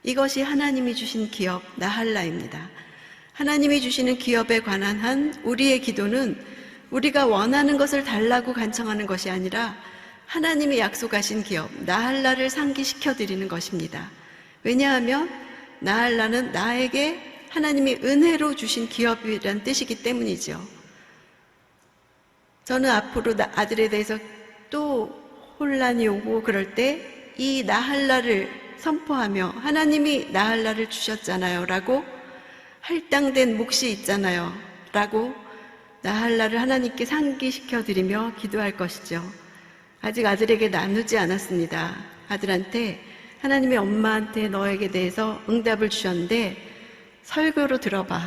이것이 하나님이 주신 기업 나할라입니다. 하나님이 주시는 기업에 관한 한 우리의 기도는 우리가 원하는 것을 달라고 간청하는 것이 아니라 하나님이 약속하신 기업 나할라를 상기시켜 드리는 것입니다. 왜냐하면 나할라는 나에게 하나님이 은혜로 주신 기업이란 뜻이기 때문이죠. 저는 앞으로 아들에 대해서 또 혼란이 오고 그럴 때 이 나할라를 선포하며 하나님이 나할라를 주셨잖아요 라고 할당된 몫이 있잖아요 라고 나할라를 하나님께 상기시켜 드리며 기도할 것이죠. 아직 아들에게 나누지 않았습니다. 아들한테 하나님이 엄마한테 너에게 대해서 응답을 주셨는데 설교로 들어봐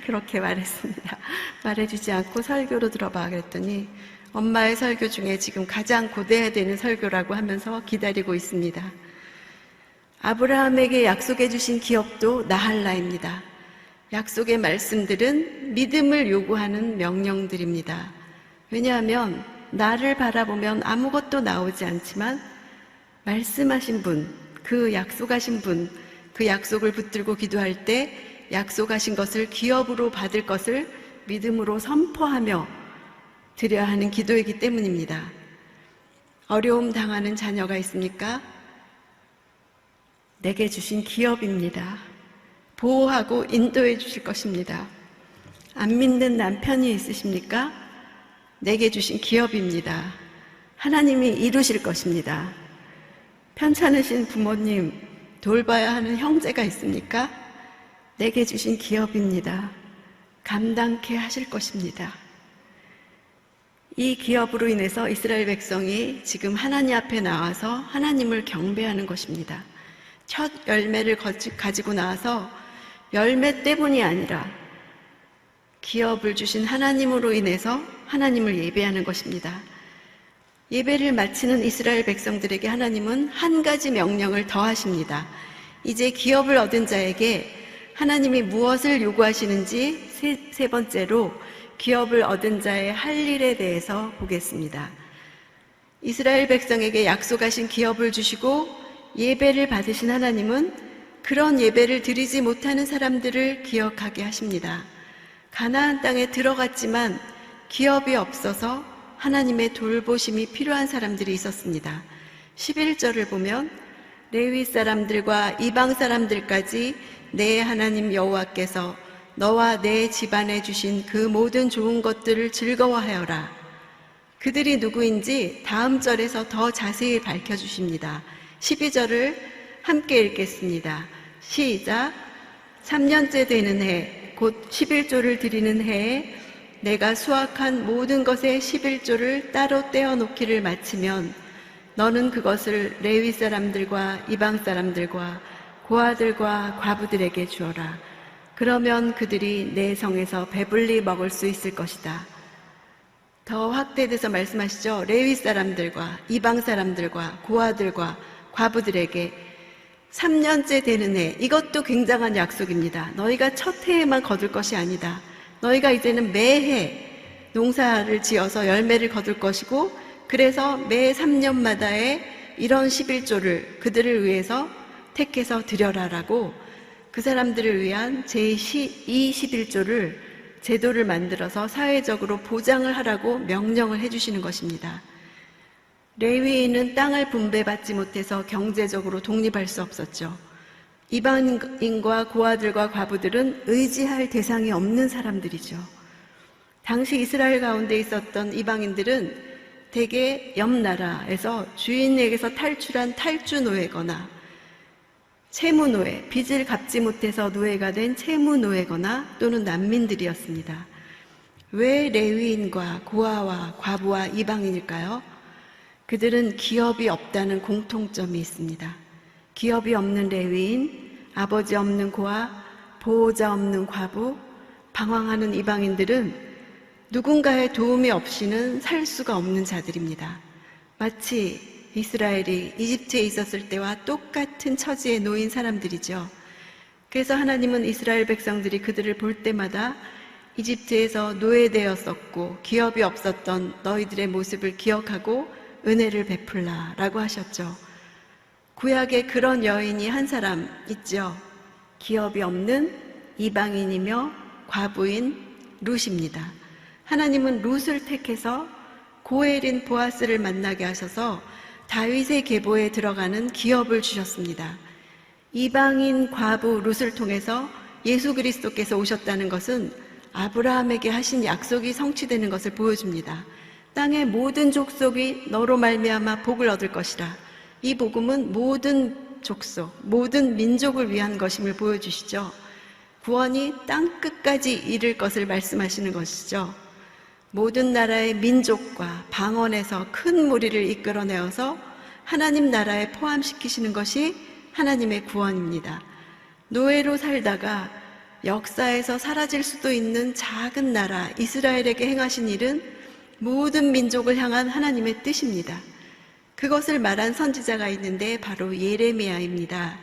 그렇게 말했습니다. 말해주지 않고 설교로 들어봐 그랬더니 엄마의 설교 중에 지금 가장 고대해야 되는 설교라고 하면서 기다리고 있습니다. 아브라함에게 약속해 주신 기업도 나할라입니다. 약속의 말씀들은 믿음을 요구하는 명령들입니다. 왜냐하면 나를 바라보면 아무것도 나오지 않지만 말씀하신 분, 그 약속하신 분, 그 약속을 붙들고 기도할 때 약속하신 것을 기업으로 받을 것을 믿음으로 선포하며 드려야 하는 기도이기 때문입니다. 어려움 당하는 자녀가 있습니까? 내게 주신 기업입니다. 보호하고 인도해 주실 것입니다. 안 믿는 남편이 있으십니까? 내게 주신 기업입니다. 하나님이 이루실 것입니다. 편찮으신 부모님, 돌봐야 하는 형제가 있습니까? 내게 주신 기업입니다. 감당케 하실 것입니다. 이 기업으로 인해서 이스라엘 백성이 지금 하나님 앞에 나와서 하나님을 경배하는 것입니다. 첫 열매를 가지고 나와서 열매 때문이 아니라 기업을 주신 하나님으로 인해서 하나님을 예배하는 것입니다. 예배를 마치는 이스라엘 백성들에게 하나님은 한 가지 명령을 더하십니다. 이제 기업을 얻은 자에게 하나님이 무엇을 요구하시는지 세 번째로 기업을 얻은 자의 할 일에 대해서 보겠습니다. 이스라엘 백성에게 약속하신 기업을 주시고 예배를 받으신 하나님은 그런 예배를 드리지 못하는 사람들을 기억하게 하십니다. 가나안 땅에 들어갔지만 기업이 없어서 하나님의 돌보심이 필요한 사람들이 있었습니다. 11절을 보면 레위 사람들과 이방 사람들까지 내 하나님 여호와께서 너와 내 집안에 주신 그 모든 좋은 것들을 즐거워하여라. 그들이 누구인지 다음 절에서 더 자세히 밝혀주십니다. 12절을 함께 읽겠습니다. 시작. 3년째 되는 해, 곧 11조를 드리는 해에 내가 수확한 모든 것의 11조를 따로 떼어놓기를 마치면 너는 그것을 레위 사람들과 이방 사람들과 고아들과 과부들에게 주어라. 그러면 그들이 내 성에서 배불리 먹을 수 있을 것이다. 더 확대돼서 말씀하시죠. 레위 사람들과 이방 사람들과 고아들과 과부들에게 3년째 되는 해, 이것도 굉장한 약속입니다. 너희가 첫 해에만 거둘 것이 아니다. 너희가 이제는 매해 농사를 지어서 열매를 거둘 것이고, 그래서 매 3년마다의 이런 11조를 그들을 위해서 택해서 드려라라고 그 사람들을 위한 제21조를 제도를 만들어서 사회적으로 보장을 하라고 명령을 해주시는 것입니다. 레위인은 땅을 분배받지 못해서 경제적으로 독립할 수 없었죠. 이방인과 고아들과 과부들은 의지할 대상이 없는 사람들이죠. 당시 이스라엘 가운데 있었던 이방인들은 대개 옆 나라에서 주인에게서 탈출한 탈주 노예거나 채무노예, 빚을 갚지 못해서 노예가 된 채무노예거나 또는 난민들이었습니다. 왜 레위인과 고아와 과부와 이방인일까요? 그들은 기업이 없다는 공통점이 있습니다. 기업이 없는 레위인, 아버지 없는 고아, 보호자 없는 과부, 방황하는 이방인들은 누군가의 도움이 없이는 살 수가 없는 자들입니다. 마치 이스라엘이 이집트에 있었을 때와 똑같은 처지에 놓인 사람들이죠. 그래서 하나님은 이스라엘 백성들이 그들을 볼 때마다 이집트에서 노예되었었고 기업이 없었던 너희들의 모습을 기억하고 은혜를 베풀라 라고 하셨죠. 구약에 그런 여인이 한 사람 있죠. 기업이 없는 이방인이며 과부인 룻입니다. 하나님은 룻을 택해서 고엘인 보아스를 만나게 하셔서 다윗의 계보에 들어가는 기업을 주셨습니다. 이방인 과부 룻을 통해서 예수 그리스도께서 오셨다는 것은 아브라함에게 하신 약속이 성취되는 것을 보여줍니다. 땅의 모든 족속이 너로 말미암아 복을 얻을 것이라. 이 복음은 모든 족속, 모든 민족을 위한 것임을 보여주시죠. 구원이 땅 끝까지 이를 것을 말씀하시는 것이죠. 모든 나라의 민족과 방언에서 큰 무리를 이끌어내어서 하나님 나라에 포함시키시는 것이 하나님의 구원입니다. 노예로 살다가 역사에서 사라질 수도 있는 작은 나라 이스라엘에게 행하신 일은 모든 민족을 향한 하나님의 뜻입니다. 그것을 말한 선지자가 있는데 바로 예레미야입니다.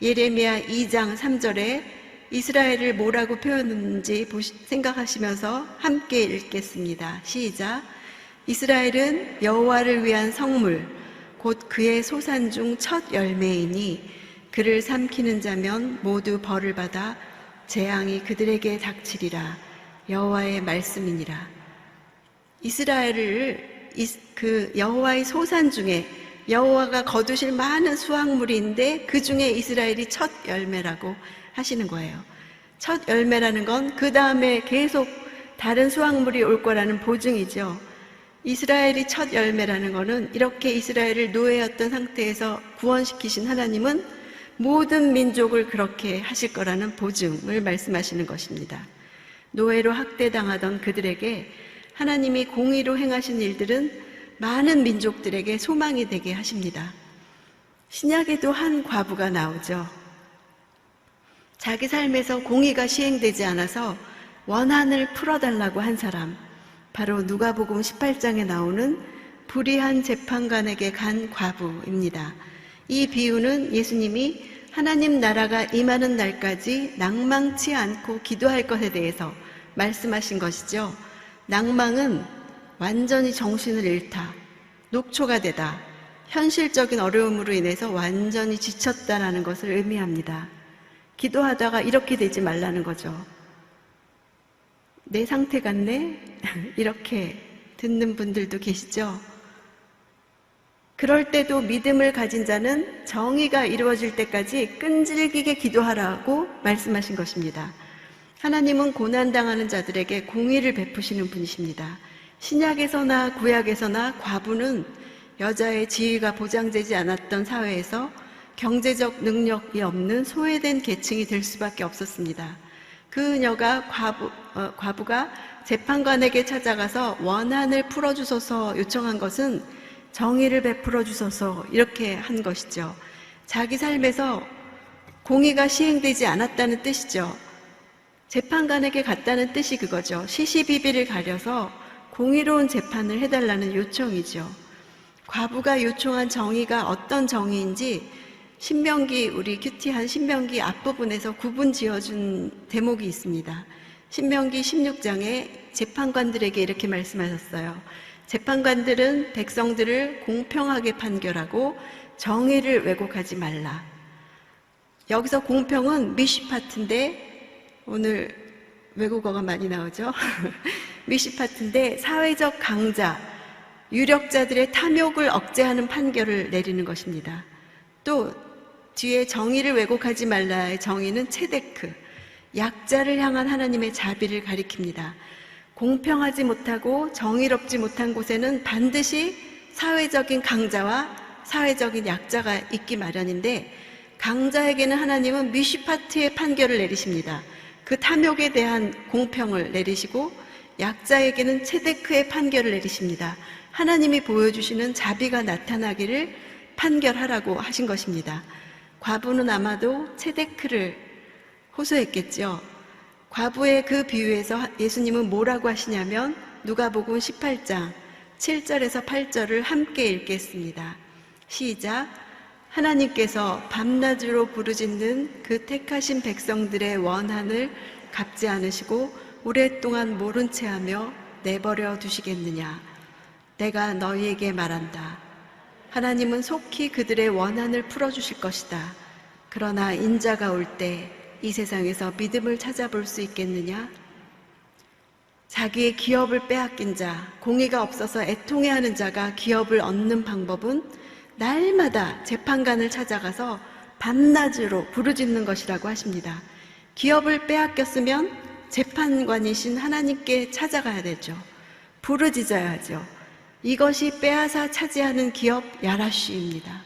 예레미야 2장 3절에 이스라엘을 뭐라고 표현했는지 생각하시면서 함께 읽겠습니다. 시작. 이스라엘은 여호와를 위한 성물 곧 그의 소산 중 첫 열매이니 그를 삼키는 자면 모두 벌을 받아 재앙이 그들에게 닥치리라. 여호와의 말씀이니라. 이스라엘을 그 여호와의 소산 중에 여호와가 거두실 많은 수확물인데 그 중에 이스라엘이 첫 열매라고 하시는 거예요. 첫 열매라는 건 그 다음에 계속 다른 수확물이 올 거라는 보증이죠. 이스라엘이 첫 열매라는 거는 이렇게 이스라엘을 노예였던 상태에서 구원시키신 하나님은 모든 민족을 그렇게 하실 거라는 보증을 말씀하시는 것입니다. 노예로 학대당하던 그들에게 하나님이 공의로 행하신 일들은 많은 민족들에게 소망이 되게 하십니다. 신약에도 한 과부가 나오죠. 자기 삶에서 공의가 시행되지 않아서 원한을 풀어달라고 한 사람, 바로 누가복음 18장에 나오는 불의한 재판관에게 간 과부입니다. 이 비유는 예수님이 하나님 나라가 임하는 날까지 낭망치 않고 기도할 것에 대해서 말씀하신 것이죠. 낭망은 완전히 정신을 잃다, 녹초가 되다, 현실적인 어려움으로 인해서 완전히 지쳤다라는 것을 의미합니다. 기도하다가 이렇게 되지 말라는 거죠. 내 상태 같네? 이렇게 듣는 분들도 계시죠? 그럴 때도 믿음을 가진 자는 정의가 이루어질 때까지 끈질기게 기도하라고 말씀하신 것입니다. 하나님은 고난당하는 자들에게 공의를 베푸시는 분이십니다. 신약에서나 구약에서나 과부는 여자의 지위가 보장되지 않았던 사회에서 경제적 능력이 없는 소외된 계층이 될 수밖에 없었습니다. 그녀가 과부가 재판관에게 찾아가서 원한을 풀어주소서 요청한 것은 정의를 베풀어 주소서 이렇게 한 것이죠. 자기 삶에서 공의가 시행되지 않았다는 뜻이죠. 재판관에게 갔다는 뜻이 그거죠. 시시비비를 가려서 공의로운 재판을 해달라는 요청이죠. 과부가 요청한 정의가 어떤 정의인지 신명기, 우리 큐티한 신명기 앞부분에서 구분 지어준 대목이 있습니다. 신명기 16장에 재판관들에게 이렇게 말씀하셨어요. 재판관들은 백성들을 공평하게 판결하고 정의를 왜곡하지 말라. 여기서 공평은 미시파트인데, 오늘 외국어가 많이 나오죠. 미시파트인데 사회적 강자, 유력자들의 탐욕을 억제하는 판결을 내리는 것입니다. 또 뒤에 정의를 왜곡하지 말라의 정의는 체데크, 약자를 향한 하나님의 자비를 가리킵니다. 공평하지 못하고 정의롭지 못한 곳에는 반드시 사회적인 강자와 사회적인 약자가 있기 마련인데, 강자에게는 하나님은 미시파트의 판결을 내리십니다. 그 탐욕에 대한 공평을 내리시고 약자에게는 체데크의 판결을 내리십니다. 하나님이 보여주시는 자비가 나타나기를 판결하라고 하신 것입니다. 과부는 아마도 체데크를 호소했겠죠. 과부의 그 비유에서 예수님은 뭐라고 하시냐면 누가복음 18장 7절에서 8절을 함께 읽겠습니다. 시작. 하나님께서 밤낮으로 부르짖는 그 택하신 백성들의 원한을 갚지 않으시고 오랫동안 모른 채하며 내버려 두시겠느냐. 내가 너희에게 말한다. 하나님은 속히 그들의 원한을 풀어주실 것이다. 그러나 인자가 올 때 이 세상에서 믿음을 찾아볼 수 있겠느냐? 자기의 기업을 빼앗긴 자, 공의가 없어서 애통해하는 자가 기업을 얻는 방법은 날마다 재판관을 찾아가서 밤낮으로 부르짖는 것이라고 하십니다. 기업을 빼앗겼으면 재판관이신 하나님께 찾아가야 되죠. 부르짖어야 하죠. 이것이 빼앗아 차지하는 기업 야라쉬입니다.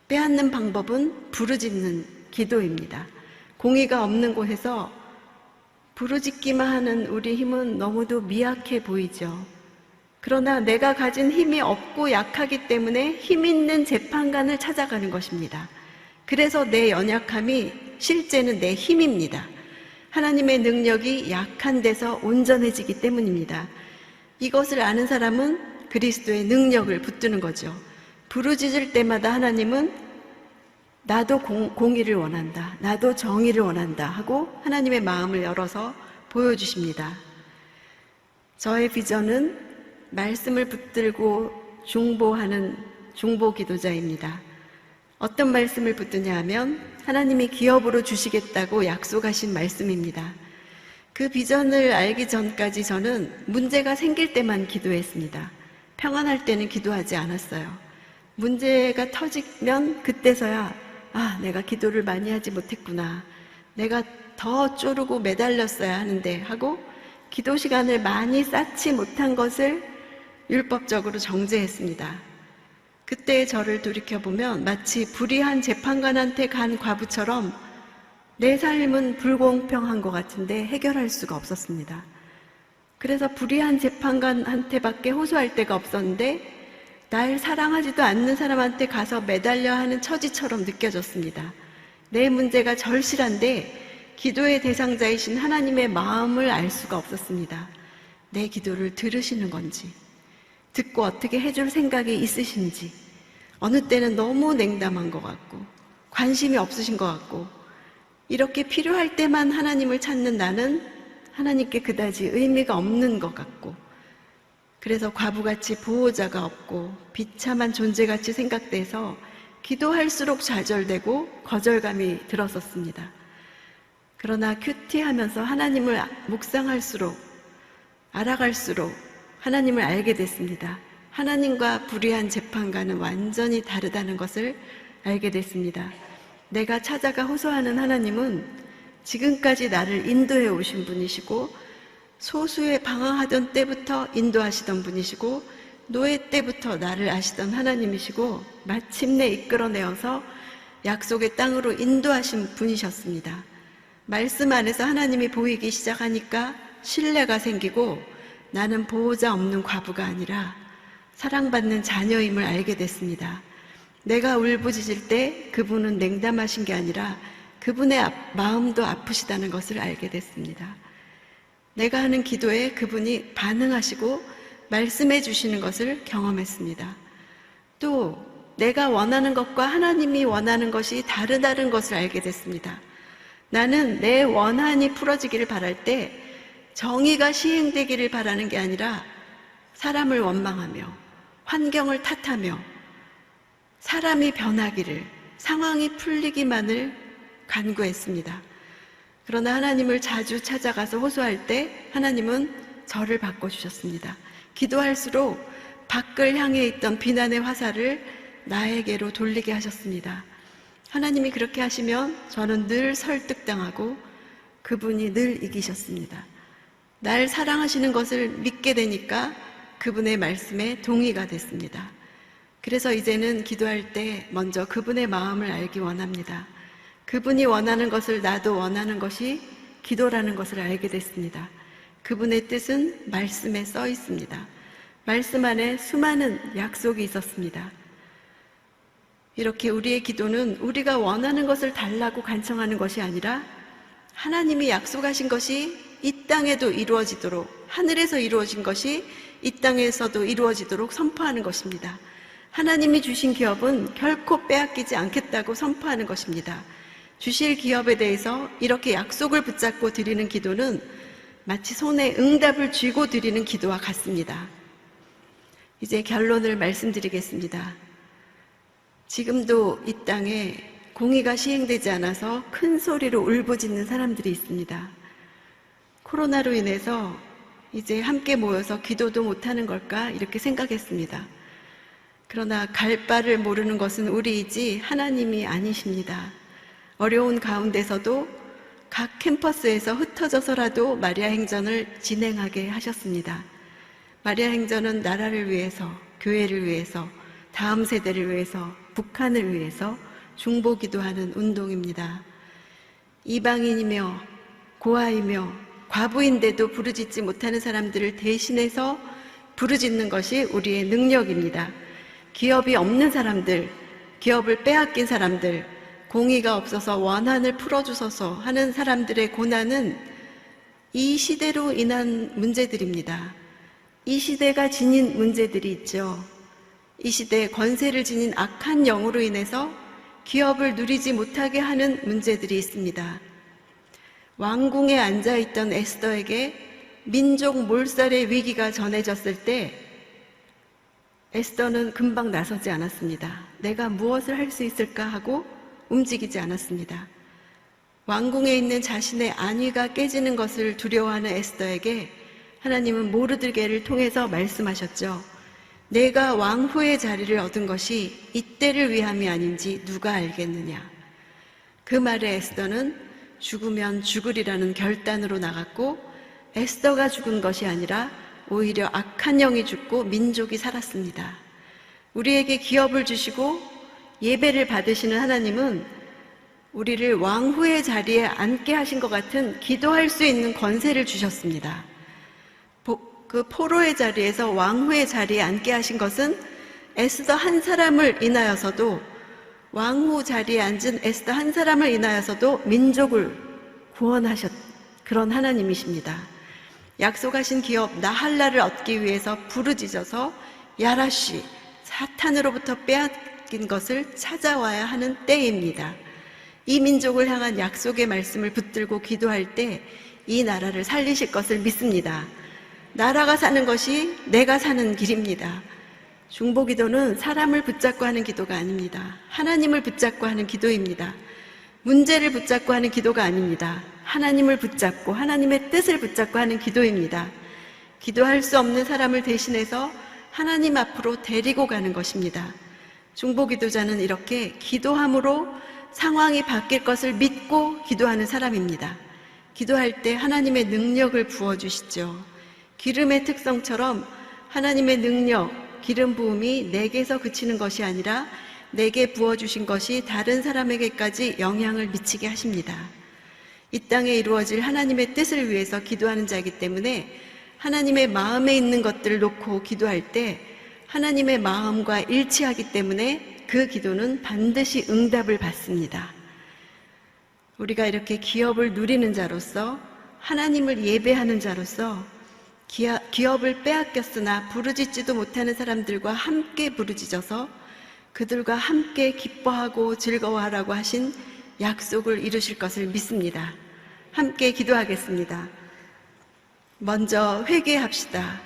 빼앗는 방법은 부르짖는 기도입니다. 공의가 없는 곳에서 부르짖기만 하는 우리 힘은 너무도 미약해 보이죠. 그러나 내가 가진 힘이 없고 약하기 때문에 힘 있는 재판관을 찾아가는 것입니다. 그래서 내 연약함이 실제는 내 힘입니다. 하나님의 능력이 약한 데서 온전해지기 때문입니다. 이것을 아는 사람은 그리스도의 능력을 붙드는 거죠. 부르짖을 때마다 하나님은 나도 공의를 원한다, 나도 정의를 원한다 하고 하나님의 마음을 열어서 보여주십니다. 저의 비전은 말씀을 붙들고 중보하는 중보 기도자입니다. 어떤 말씀을 붙드냐 하면 하나님이 기업으로 주시겠다고 약속하신 말씀입니다. 그 비전을 알기 전까지 저는 문제가 생길 때만 기도했습니다. 평안할 때는 기도하지 않았어요. 문제가 터지면 그때서야 내가 기도를 많이 하지 못했구나. 내가 더 쪼르고 매달렸어야 하는데 하고 기도 시간을 많이 쌓지 못한 것을 율법적으로 정죄했습니다. 그때 저를 돌이켜보면 마치 불의한 재판관한테 간 과부처럼 내 삶은 불공평한 것 같은데 해결할 수가 없었습니다. 그래서 불의한 재판관한테밖에 호소할 데가 없었는데 날 사랑하지도 않는 사람한테 가서 매달려 하는 처지처럼 느껴졌습니다. 내 문제가 절실한데 기도의 대상자이신 하나님의 마음을 알 수가 없었습니다. 내 기도를 들으시는 건지, 듣고 어떻게 해줄 생각이 있으신지, 어느 때는 너무 냉담한 것 같고 관심이 없으신 것 같고 이렇게 필요할 때만 하나님을 찾는 나는 하나님께 그다지 의미가 없는 것 같고 그래서 과부같이 보호자가 없고 비참한 존재같이 생각돼서 기도할수록 좌절되고 거절감이 들었었습니다. 그러나 큐티하면서 하나님을 묵상할수록 알아갈수록 하나님을 알게 됐습니다. 하나님과 불의한 재판관은 완전히 다르다는 것을 알게 됐습니다. 내가 찾아가 호소하는 하나님은 지금까지 나를 인도해 오신 분이시고 소수에 방황하던 때부터 인도하시던 분이시고 노예 때부터 나를 아시던 하나님이시고 마침내 이끌어내어서 약속의 땅으로 인도하신 분이셨습니다. 말씀 안에서 하나님이 보이기 시작하니까 신뢰가 생기고 나는 보호자 없는 과부가 아니라 사랑받는 자녀임을 알게 됐습니다. 내가 울부짖을 때 그분은 냉담하신 게 아니라 그분의 마음도 아프시다는 것을 알게 됐습니다. 내가 하는 기도에 그분이 반응하시고 말씀해 주시는 것을 경험했습니다. 또 내가 원하는 것과 하나님이 원하는 것이 다르다는 것을 알게 됐습니다. 나는 내 원한이 풀어지기를 바랄 때 정의가 시행되기를 바라는 게 아니라 사람을 원망하며 환경을 탓하며 사람이 변하기를, 상황이 풀리기만을 간구했습니다. 그러나 하나님을 자주 찾아가서 호소할 때 하나님은 저를 바꿔주셨습니다. 기도할수록 밖을 향해 있던 비난의 화살을 나에게로 돌리게 하셨습니다. 하나님이 그렇게 하시면 저는 늘 설득당하고 그분이 늘 이기셨습니다. 날 사랑하시는 것을 믿게 되니까 그분의 말씀에 동의가 됐습니다. 그래서 이제는 기도할 때 먼저 그분의 마음을 알기 원합니다. 그분이 원하는 것을 나도 원하는 것이 기도라는 것을 알게 됐습니다. 그분의 뜻은 말씀에 써 있습니다. 말씀 안에 수많은 약속이 있었습니다. 이렇게 우리의 기도는 우리가 원하는 것을 달라고 간청하는 것이 아니라 하나님이 약속하신 것이 이 땅에도 이루어지도록, 하늘에서 이루어진 것이 이 땅에서도 이루어지도록 선포하는 것입니다. 하나님이 주신 기업은 결코 빼앗기지 않겠다고 선포하는 것입니다. 주실 기업에 대해서 이렇게 약속을 붙잡고 드리는 기도는 마치 손에 응답을 쥐고 드리는 기도와 같습니다. 이제 결론을 말씀드리겠습니다. 지금도 이 땅에 공의가 시행되지 않아서 큰 소리로 울부짖는 사람들이 있습니다. 코로나로 인해서 이제 함께 모여서 기도도 못하는 걸까 이렇게 생각했습니다. 그러나 갈 바를 모르는 것은 우리이지 하나님이 아니십니다. 어려운 가운데서도 각 캠퍼스에서 흩어져서라도 마리아 행전을 진행하게 하셨습니다. 마리아 행전은 나라를 위해서, 교회를 위해서, 다음 세대를 위해서, 북한을 위해서 중보기도하는 운동입니다. 이방인이며 고아이며 과부인데도 부르짖지 못하는 사람들을 대신해서 부르짖는 것이 우리의 능력입니다. 기업이 없는 사람들, 기업을 빼앗긴 사람들, 공의가 없어서 원한을 풀어주소서 하는 사람들의 고난은 이 시대로 인한 문제들입니다. 이 시대가 지닌 문제들이 있죠. 이 시대에 권세를 지닌 악한 영으로 인해서 기업을 누리지 못하게 하는 문제들이 있습니다. 왕궁에 앉아있던 에스더에게 민족 몰살의 위기가 전해졌을 때 에스더는 금방 나서지 않았습니다. 내가 무엇을 할 수 있을까 하고 움직이지 않았습니다. 왕궁에 있는 자신의 안위가 깨지는 것을 두려워하는 에스더에게 하나님은 모르드게를 통해서 말씀하셨죠. 내가 왕후의 자리를 얻은 것이 이때를 위함이 아닌지 누가 알겠느냐. 그 말에 에스더는 죽으면 죽으리라는 결단으로 나갔고, 에스더가 죽은 것이 아니라 오히려 악한 영이 죽고 민족이 살았습니다. 우리에게 기업을 주시고 예배를 받으시는 하나님은 우리를 왕후의 자리에 앉게 하신 것 같은 기도할 수 있는 권세를 주셨습니다. 그 포로의 자리에서 왕후의 자리에 앉게 하신 것은 에스더 한 사람을 인하여서도, 왕후 자리에 앉은 에스더 한 사람을 인하여서도 민족을 구원하셨 그런 하나님이십니다. 약속하신 기업 나할라를 얻기 위해서 부르짖어서 야라시 사탄으로부터 빼앗긴 것을 찾아와야 하는 때입니다. 이 민족을 향한 약속의 말씀을 붙들고 기도할 때 이 나라를 살리실 것을 믿습니다. 나라가 사는 것이 내가 사는 길입니다. 중보기도는 사람을 붙잡고 하는 기도가 아닙니다. 하나님을 붙잡고 하는 기도입니다. 문제를 붙잡고 하는 기도가 아닙니다. 하나님을 붙잡고 하나님의 뜻을 붙잡고 하는 기도입니다. 기도할 수 없는 사람을 대신해서 하나님 앞으로 데리고 가는 것입니다. 중보기도자는 이렇게 기도함으로 상황이 바뀔 것을 믿고 기도하는 사람입니다. 기도할 때 하나님의 능력을 부어주시죠. 기름의 특성처럼 하나님의 능력, 기름 부음이 내게서 그치는 것이 아니라 내게 부어주신 것이 다른 사람에게까지 영향을 미치게 하십니다. 이 땅에 이루어질 하나님의 뜻을 위해서 기도하는 자이기 때문에 하나님의 마음에 있는 것들을 놓고 기도할 때 하나님의 마음과 일치하기 때문에 그 기도는 반드시 응답을 받습니다. 우리가 이렇게 기업을 누리는 자로서, 하나님을 예배하는 자로서 기업을 빼앗겼으나 부르짖지도 못하는 사람들과 함께 부르짖어서 그들과 함께 기뻐하고 즐거워하라고 하신 약속을 이루실 것을 믿습니다. 함께 기도하겠습니다. 먼저 회개합시다.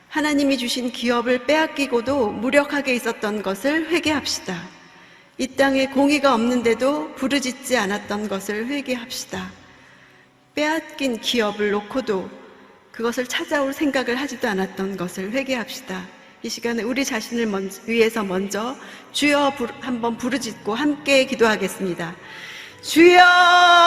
하나님이 주신 기업을 빼앗기고도 무력하게 있었던 것을 회개합시다. 이 땅에 공의가 없는데도 부르짖지 않았던 것을 회개합시다. 빼앗긴 기업을 놓고도 그것을 찾아올 생각을 하지도 않았던 것을 회개합시다. 이 시간에 우리 자신을 위해서 먼저 주여 한번 부르짖고 함께 기도하겠습니다. 주여!